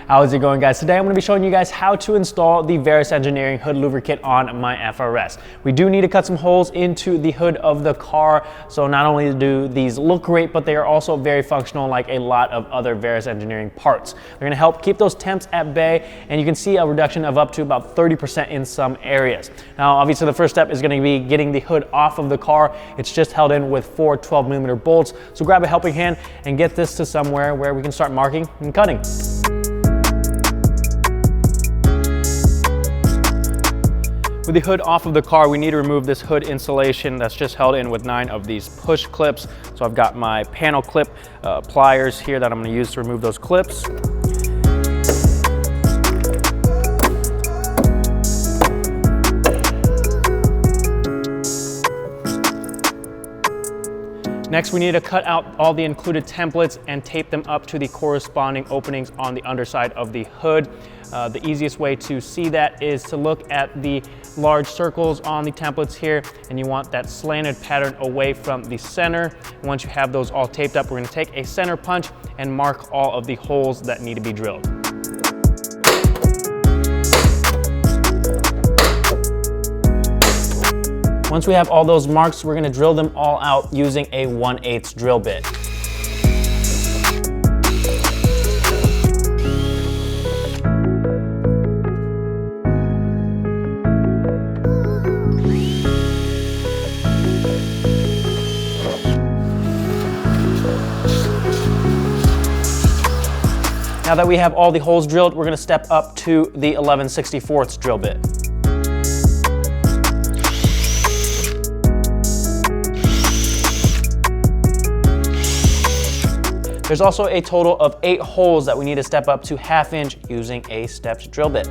How's it going, guys? Today I'm going to be showing you guys how to install the Verus Engineering hood louver kit on my FRS. We do need to cut some holes into the hood of the car, so not only do these look great, but they are also very functional like a lot of other Verus Engineering parts. They're going to help keep those temps at bay, and you can see a reduction of up to about 30% in some areas. Now, obviously the first step is going to be getting the hood off of the car. It's just held in with 4 12mm bolts, so grab a helping hand and get this to somewhere where we can start marking and cutting. With the hood off of the car, we need to remove this hood insulation that's just held in with 9 of these push clips. So I've got my panel clip pliers here that I'm going to use to remove those clips. Next, we need to cut out all the included templates and tape them up to the corresponding openings on the underside of the hood. The easiest way to see that is to look at the large circles on the templates here, and you want that slanted pattern away from the center. Once you have those all taped up, we're going to take a center punch and mark all of the holes that need to be drilled. Once we have all those marks, we're going to drill them all out using a 1/8 drill bit. Now that we have all the holes drilled, we're going to step up to the 11/64 drill bit. There's also a total of 8 holes that we need to step up to 1/2 inch using a stepped drill bit.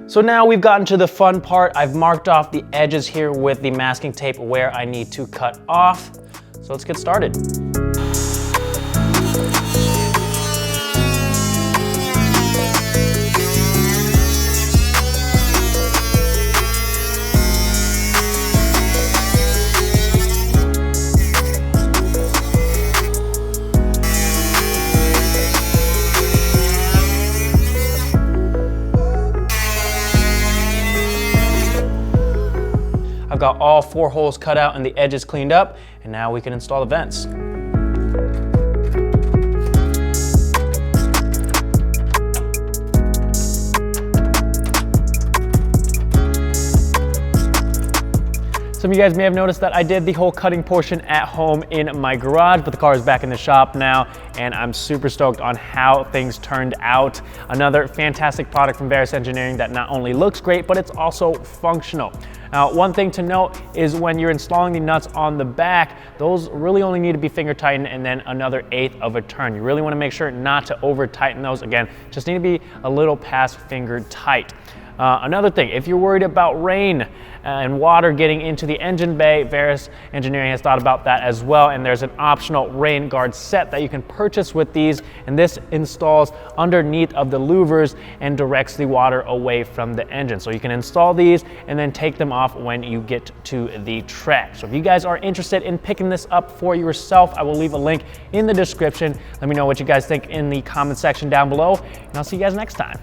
So now we've gotten to the fun part. I've marked off the edges here with the masking tape where I need to cut off. So let's get started. I've got all 4 holes cut out and the edges cleaned up, and now we can install the vents. Some of you guys may have noticed that I did the whole cutting portion at home in my garage, but the car is back in the shop now, and I'm super stoked on how things turned out. Another fantastic product from Verus Engineering that not only looks great, but it's also functional. Now, one thing to note is when you're installing the nuts on the back, those really only need to be finger tightened and then another 1/8 of a turn. You really want to make sure not to over tighten those. Again, just need to be a little past finger tight. Another thing, if you're worried about rain and water getting into the engine bay, Verus Engineering has thought about that as well, and there's an optional rain guard set that you can purchase with these, and this installs underneath of the louvers and directs the water away from the engine. So you can install these and then take them off when you get to the track. So if you guys are interested in picking this up for yourself, I will leave a link in the description. Let me know what you guys think in the comment section down below, and I'll see you guys next time.